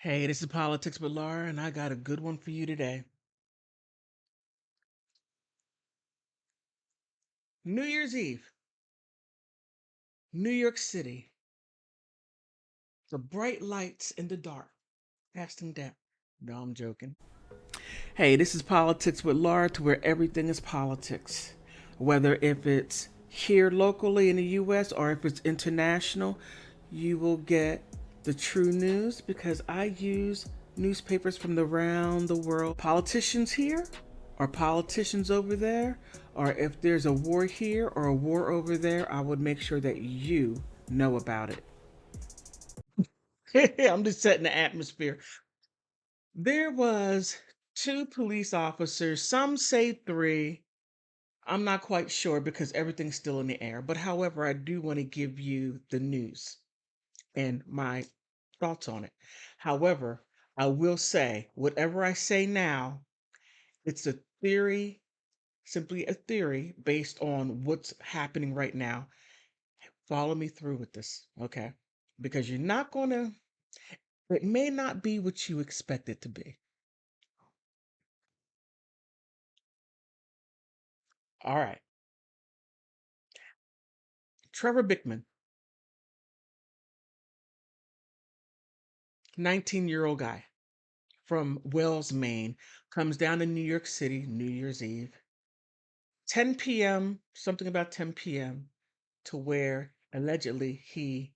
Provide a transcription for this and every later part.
Hey, this is Politics with Laura, and I got a good one for you today. New Year's Eve, New York City. The bright lights in the dark, casting down. No, I'm joking. Hey, this is Politics with Laura, to where everything is politics. Whether if it's here locally in the U.S. or if it's international, you will get the true news because I use newspapers from around the world. Politicians here or politicians over there, or if there's a war here or a war over there, I would make sure that you know about it. I'm just setting the atmosphere. There was two police officers, some say three. I'm not quite sure because everything's still in the air. But however, I do want to give you the news and my thoughts on it. However, I will say whatever I say now, it's a theory, simply a theory based on what's happening right now. Follow me through with this, okay? Because you're not going to, it may not be what you expect it to be. All right. Trevor Bickman, 19-year-old guy from Wells, Maine, comes down to New York City, New Year's Eve, 10 p.m., something about 10 p.m., to where allegedly he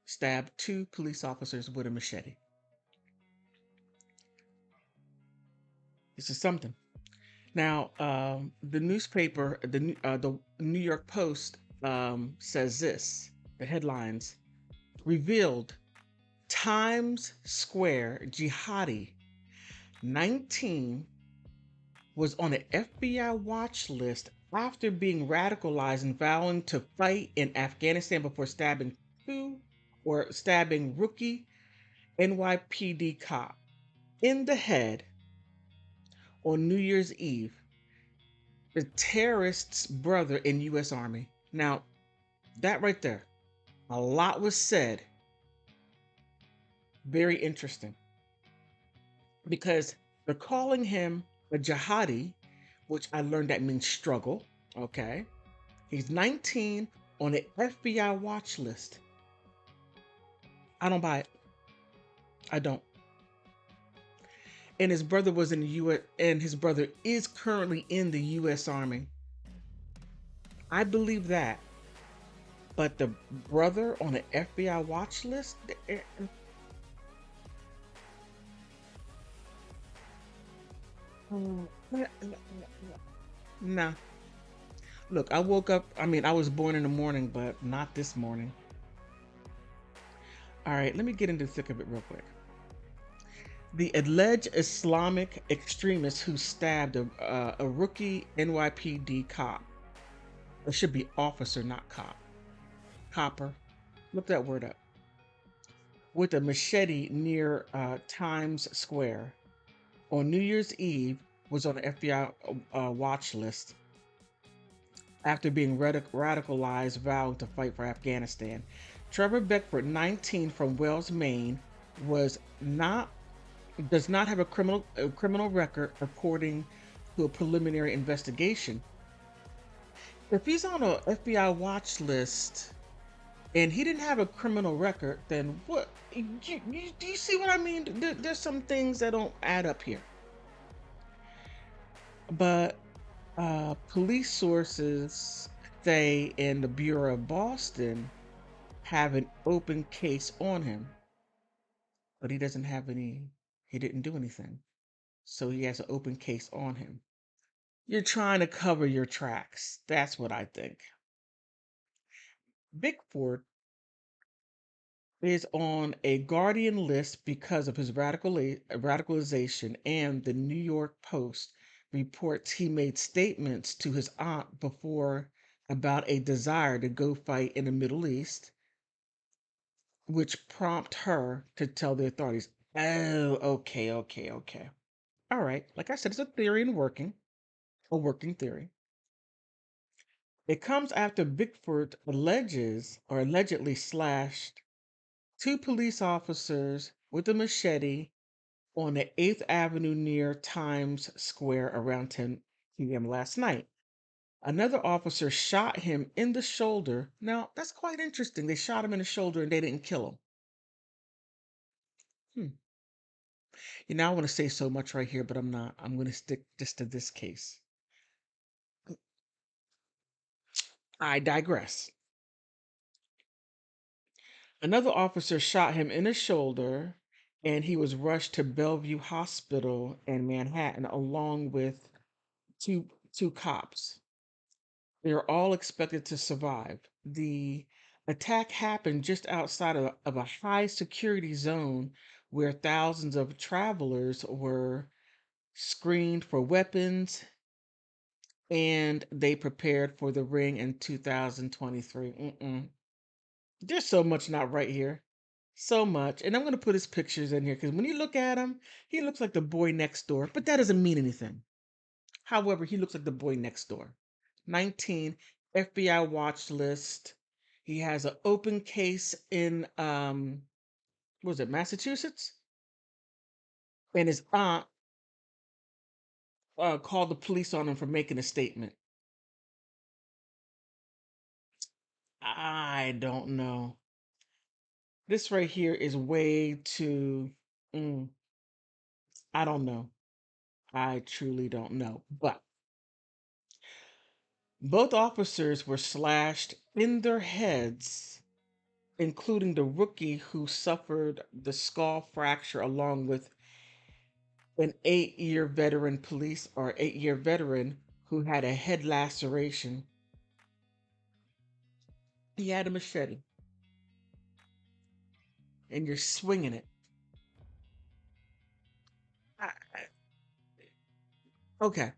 stabbed two police officers with a machete. This is something. Now, the newspaper, the New York Post, says this. The headlines revealed: Times Square jihadi 19 was on an FBI watch list after being radicalized and vowing to fight in Afghanistan before stabbing rookie NYPD cop in the head on New Year's Eve, the terrorist's brother in U.S. Army. Now, that right there, a lot was said. Very interesting because they're calling him a jihadi, which I learned that means struggle. Okay. He's 19 on an FBI watch list. I don't buy it. I don't. And his brother was in the U.S. and his brother is currently in the U.S. Army. I believe that. But the brother on an FBI watch list? Nah. Look, I woke up, I was born in the morning, but not this morning. All right, let me get into the thick of it real quick. The alleged Islamic extremist who stabbed a rookie NYPD cop. It should be officer, not cop. Copper. Look that word up. With a machete near Times Square on New Year's Eve was on the FBI watch list after being radicalized, vowing to fight for Afghanistan. Trevor Bickford, 19, from Wells, Maine, was not does not have a criminal record according to a preliminary investigation. If he's on a FBI watch list and he didn't have a criminal record, then what? Do you see what I mean? There's some things that don't add up here. But police sources say in the Bureau of Boston have an open case on him, but he doesn't have any, he didn't do anything. So he has an open case on him. You're trying to cover your tracks. That's what I think. Bickford is on a Guardian list because of his radicalization, and the New York Post reports he made statements to his aunt before about a desire to go fight in the Middle East, which prompt her to tell the authorities. Oh, okay, okay, okay. All right. Like I said, it's a theory in working, a working theory. It comes after Bickford alleges or allegedly slashed Two police officers with a machete on the 8th Avenue near Times Square around 10 p.m. last night. Another officer shot him in the shoulder. Now, that's quite interesting. They shot him in the shoulder and they didn't kill him. Hmm. I want to say so much right here, but I'm not. I'm going to stick just to this case. I digress. Another officer shot him in the shoulder and he was rushed to Bellevue Hospital in Manhattan along with two cops. They're all expected to survive. The attack happened just outside of a high security zone where thousands of travelers were screened for weapons and they prepared for the ring in 2023. There's so much not right here. So much. And I'm going to put his pictures in here because when you look at him, he looks like the boy next door, but that doesn't mean anything. However, he looks like the boy next door. 19, FBI watch list. He has an open case in what was it, Massachusetts? And his aunt called the police on him for making a statement. I don't know. This right here is way too. Mm, I don't know. I truly don't know. But both officers were slashed in their heads, including the rookie who suffered the skull fracture, along with an 8-year veteran police or 8-year veteran who had a head laceration. He had a machete, and you're swinging it. Okay,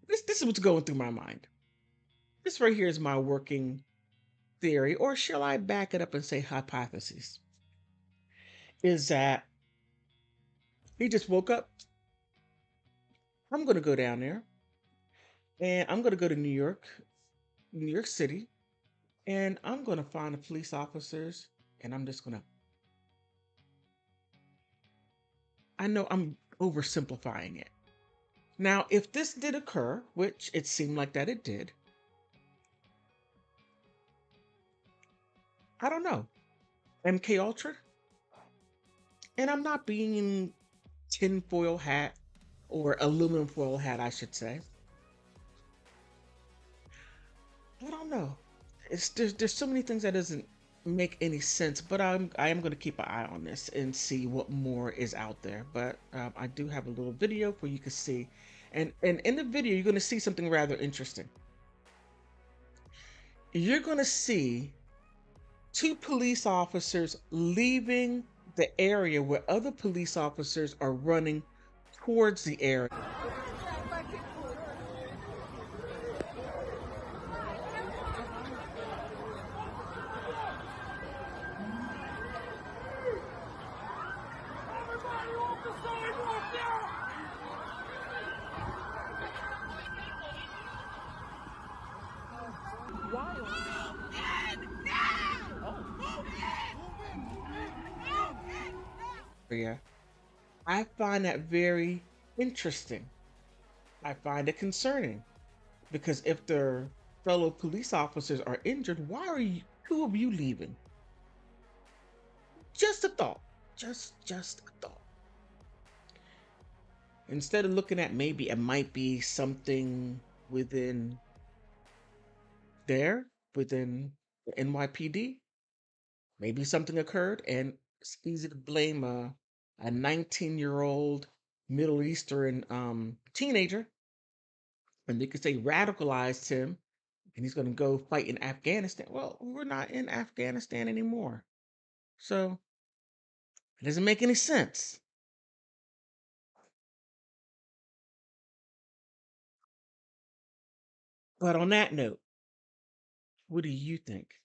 this is what's going through my mind. This right here is my working theory, or shall I back it up and say hypothesis? Is that he just woke up. I'm gonna go down there, and I'm gonna go to New York City, and I'm gonna find the police officers, and I'm just gonna. I know I'm oversimplifying it. Now, if this did occur, which it seemed like that it did, I don't know. MK Ultra, and I'm not being tinfoil hat or aluminum foil hat, I should say. I don't know. There's so many things that doesn't make any sense, but I am going to keep an eye on this and see what more is out there. But I do have a little video for you to see, and in the video you're going to see something rather interesting. You're going to see two police officers leaving the area where other police officers are running towards the area. Area. I find that very interesting. I find it concerning because if their fellow police officers are injured, why are two of you leaving? Just a thought. Just a thought. Instead of looking at maybe it might be something within within the NYPD, maybe something occurred and it's easy to blame a 19-year-old Middle Eastern teenager, and they could say radicalized him and he's going to go fight in Afghanistan. Well, we're not in Afghanistan anymore. So it doesn't make any sense. But on that note, what do you think?